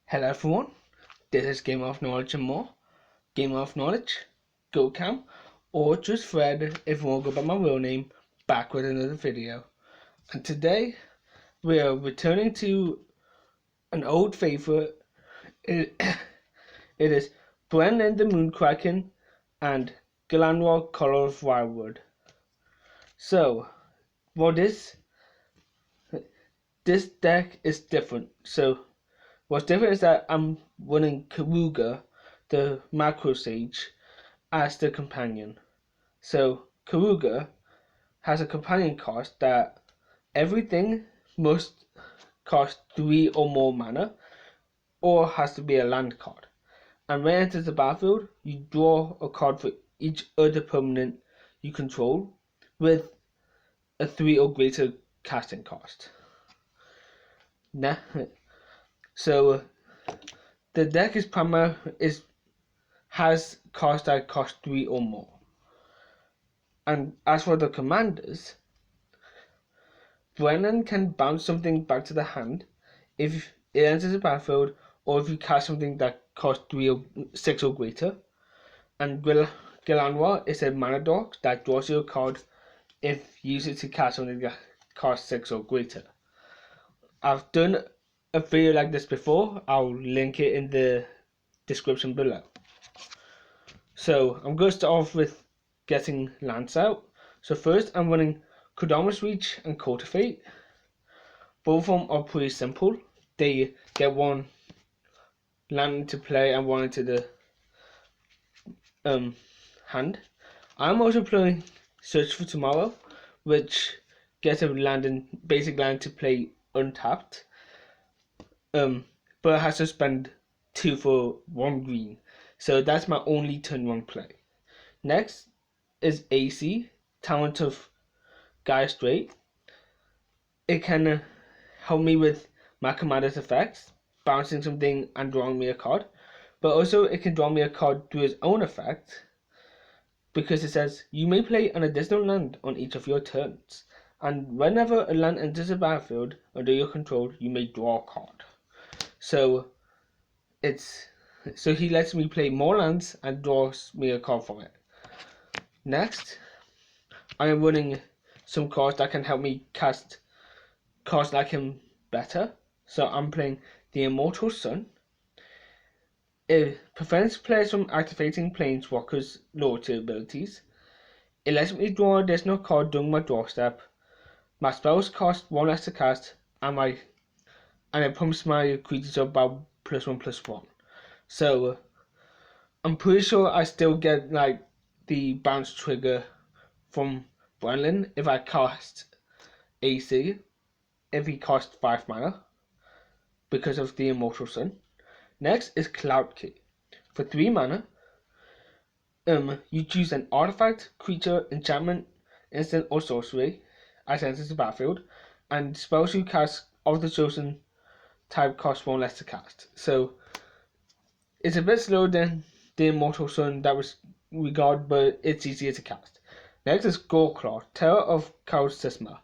Hello everyone, this is Game of Knowledge and More. Game of Knowledge, GoCam, or just Fred if you want to go by my real name, back with another video. And today we are returning to an old favourite. It, it is Brinelin the Moon Kraken and Gilanra Color of Wirewood. So, what is this deck is different. So what's different is that I'm running Karuga, the macro sage, as the companion. So Karuga has a companion cost that everything must cost 3 or more mana, or has to be a land card. And when it enters the battlefield, you draw a card for each other permanent you control with a 3 or greater casting cost. So the deck has cost that cost 3 or more. And as for the commanders, Brennan can bounce something back to the hand if it enters the battlefield, or if you cast something that costs 3 or 6 or greater. And Gilanra is a mana dog that draws you a card if you use it to cast something that costs 6 or greater. I've done a video like this before. I'll link it in the description below. So I'm going to start off with getting lands out. So first I'm running Kodamas Reach and Cultivate. Both of them are pretty simple. They get one land into play and one into the hand. I'm also playing Search for Tomorrow, which gets a basic land to play untapped. But it has to spend 2 for 1 green. So that's my only turn 1 play. Next is AC, Talent of Gaia Strait. It can help me with my commander's effects, bouncing something and drawing me a card. But also it can draw me a card through its own effect, because it says you may play an additional land on each of your turns. And whenever a land enters the battlefield under your control, you may draw a card. So he lets me play more lands and draws me a card from it. Next, I am running some cards that can help me cast cards like him better. So I'm playing the Immortal Sun. It prevents players from activating Planeswalker's loyalty abilities. It lets me draw an additional card during my draw step. My spells cost 1 less to cast, and it pumps my creatures up by +1/+1. So I'm pretty sure I still get like the bounce trigger from Brinelin if I cast AC, if he costs 5 mana, because of the Immortal Sun. Next is Cloud Key. For 3 mana, you choose an artifact, creature, enchantment, instant, or sorcery as it enters the battlefield, and spells you cast of the chosen type cost 1 less to cast. So it's a bit slower than the Immortal Sun that was regarded, but it's easier to cast. Next is Goreclaw, Terror of Kausisma.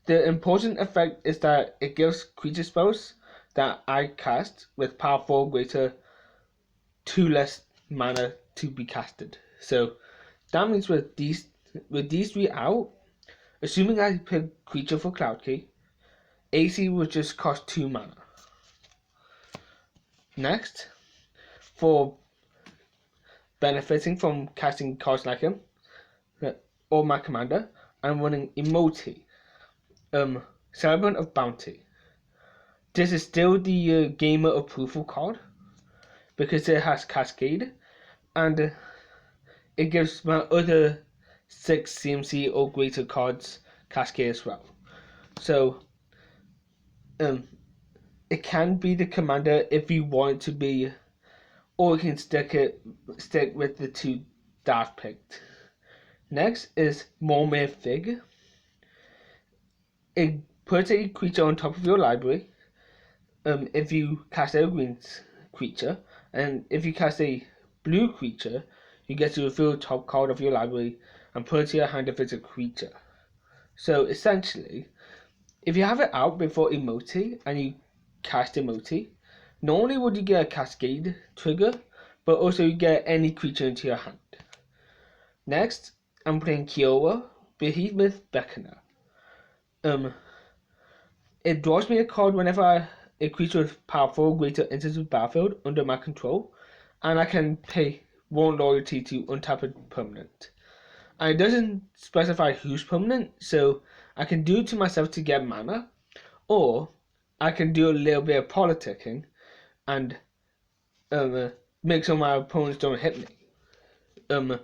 The important effect is that it gives creature spells that I cast with power 4 greater 2 less mana to be casted. So that means with these 3 out, assuming I pick creature for Cloud Key, AC would just cost 2 mana. Next, for benefiting from casting cards like him, or my commander, I'm running Emoti, Celebrant of Bounty. This is still the gamer approval card, because it has Cascade, and it gives my other 6 CMC or greater cards Cascade as well. So it can be the commander if you want it to be, or you can stick with the 2 that I've picked. Next is Mormir Fig. It puts a creature on top of your library if you cast a green creature, and if you cast a blue creature, you get to reveal the top card of your library and put it to your hand if it's a creature. So essentially, if you have it out before Emoti and you cast Emoti, Not only would you get a Cascade trigger, but also you get any creature into your hand. Next, I'm playing Kiowa, Behemoth Beckoner. It draws me a card whenever a creature with powerful or greater enters the battlefield under my control, and I can pay 1 loyalty to untap a permanent. And it doesn't specify who's permanent, so I can do it to myself to get mana, or I can do a little bit of politicking and make so my opponents don't hit me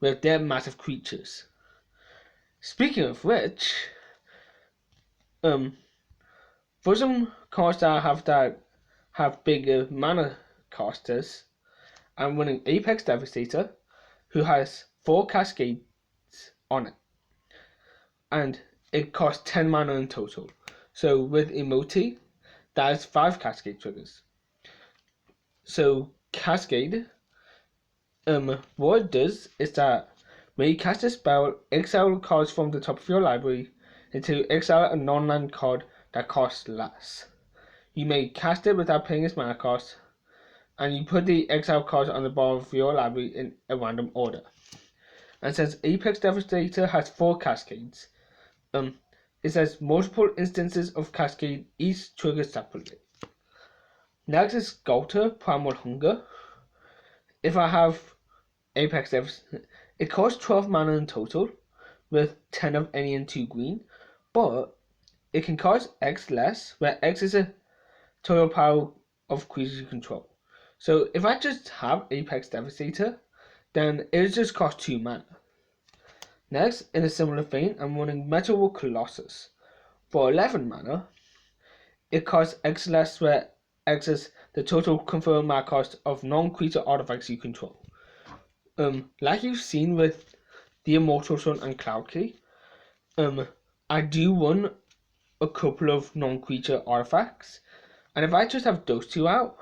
with their massive creatures. Speaking of which, for some cards that have bigger mana casters, I'm running Apex Devastator, who has 4 Cascades on it, and it costs 10 mana in total. So with Emoti, that is 5 Cascade triggers. So Cascade, what it does is that when you cast a spell, exile cards from the top of your library into exile a non-land card that costs less. You may cast it without paying its mana cost, and you put the exile cards on the bottom of your library in a random order. And since Apex Devastator has 4 Cascades, it says multiple instances of Cascade, each triggered separately. Next is Sculptor Primal Hunger. If I have Apex Devastator, it costs 12 mana in total, with 10 of any and 2 green, but it can cost X less, where X is a total power of creatures you control. So if I just have Apex Devastator, then it just costs 2 mana. Next, in a similar vein, I'm running Metal Colossus. For 11 mana, it costs X less, where X is the total confirmed mana cost of non-creature artifacts you control. Like you've seen with the Immortal Sun and Cloud Key, I do run a couple of non-creature artifacts, and if I just have those 2 out,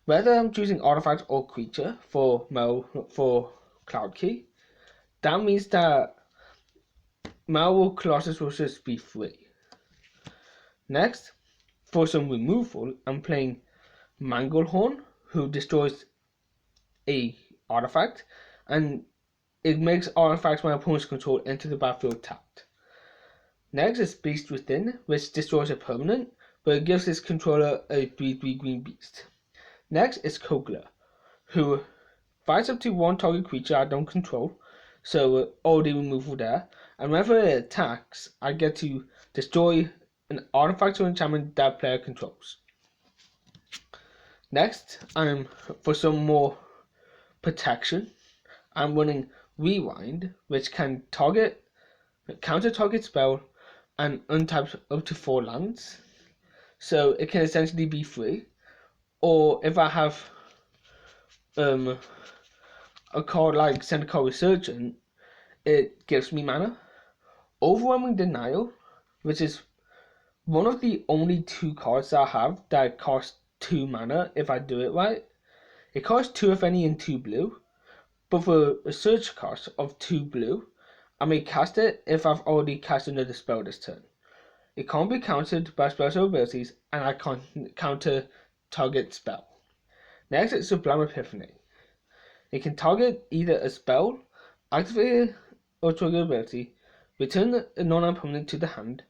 whether I'm choosing artifact or creature for Cloud Key, that means that Metal Colossus will just be free. Next, for some removal, I'm playing Manglehorn, who destroys a artifact, and it makes artifacts my opponent's control enter the battlefield tapped. Next is Beast Within, which destroys a permanent, but it gives its controller a 3/3 green beast. Next is Kogla, who fights up to 1 target creature I don't control, so all the removal there, and whenever it attacks, I get to destroy an artifact or enchantment that player controls. Next, for some more protection, I'm running Rewind, which can counter target spell and untap up to 4 lands, so it can essentially be free. Or if I have a card like Centaur Resurgent, it gives me mana. Overwhelming Denial, which is one of the only 2 cards I have that cost 2 mana if I do it right. It costs 2 of any and 2 blue, but for a search cost of 2 blue, I may cast it if I've already cast another spell this turn. It can't be countered by spells or abilities, and I can't counter target spell. Next is Sublime Epiphany. It can target either a spell, activate or trigger ability, return a non-land permanent to the hand,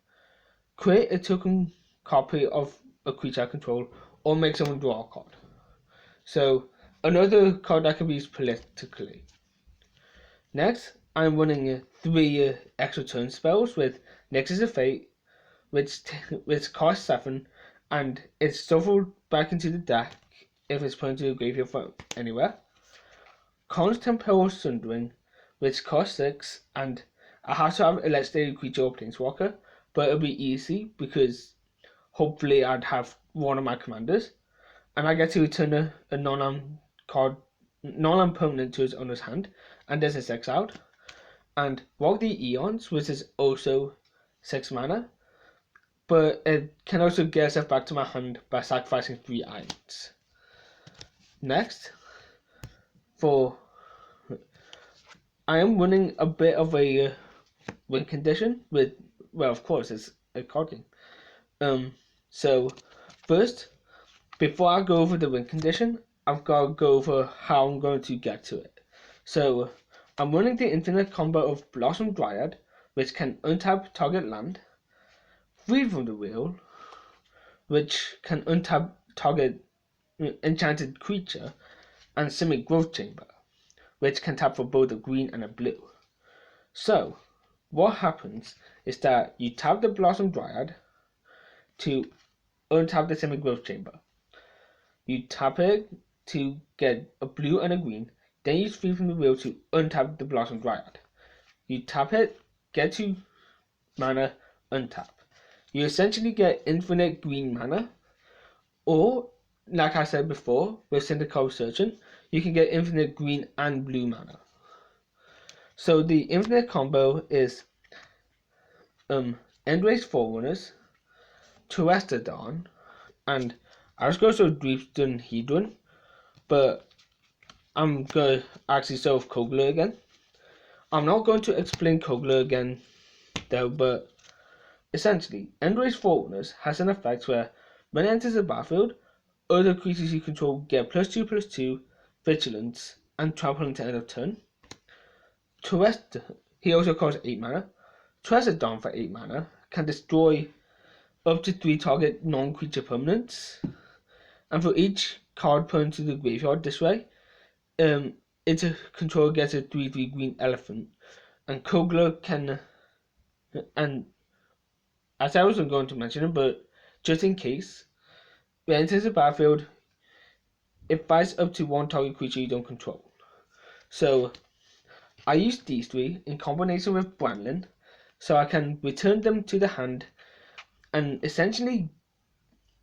create a token copy of a creature I control, or make someone draw a card. So, another card that can be used politically. Next, I'm running 3 extra turn spells with Nexus of Fate, which costs 7, and it's shuffled back into the deck if it's put into the graveyard from anywhere. Contemporary Sundering, which costs 6, and I have to have a legendary creature or planeswalker, but it'll be easy because hopefully I'd have one of my commanders, and I get to return a non-land permanent to his owner's hand, and there's a 6 out. And Walk the Eons, which is also 6 mana, but it can also get itself back to my hand by sacrificing 3 islands. Next, I am running a bit of a win condition with, well, of course, it's a card game. So, first, Before I go over the win condition, I've got to go over how I'm going to get to it. So I'm running the infinite combo of Blossom Dryad, which can untap target land, Freed from the Wheel, which can untap target enchanted creature, and Simic Growth Chamber, which can tap for both a green and a blue. So what happens is that you tap the Blossom Dryad to untap the Simic Growth Chamber. You tap it to get a blue and a green, then use Free from the Wheel to untap the Blossom Dryad. You tap it, get 2 mana, untap. You essentially get infinite green mana, or, like I said before, with Syndical Surgeon, you can get infinite green and blue mana. So the infinite combo is Endrace Forerunners, Terrestodon, and I was going to show Dreepstone Hedron, but I'm going to actually show Kogler again. I'm not going to explain Kogler again though, but essentially, Endrace Forerunners has an effect where when it enters the battlefield, other creatures you control get +2/+2, Vigilance, and Trample until end of turn. He also costs 8 mana. Terrestodon for 8 mana can destroy up to 3 target non-creature permanents, and for each card put into the graveyard this way, its controller gets a 3/3 green elephant, and Kogler can, and as I wasn't going to mention it, but just in case, when it enters the battlefield, it fights up to 1 target creature you don't control. So I use these 3 in combination with Brinelin, so I can return them to the hand and essentially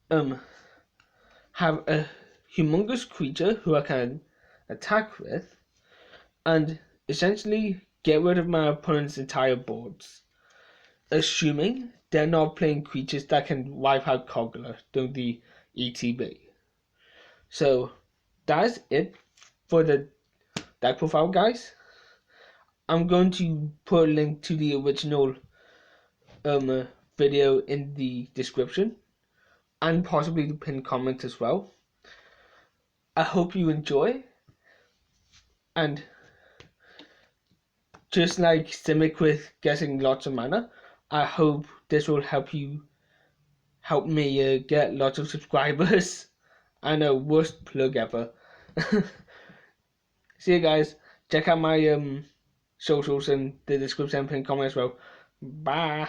have a humongous creature who I can attack with, and essentially get rid of my opponent's entire boards, assuming they're not playing creatures that can wipe out Kogler during the ETB. So that's it for the deck profile, guys. I'm going to put a link to the original video in the description, and possibly the pinned comment as well. I hope you enjoy, and just like Simic with getting lots of mana, I hope this will help me get lots of subscribers. I know, worst plug ever. See you guys. Check out my socials in the description and pinned comment as well. Bye.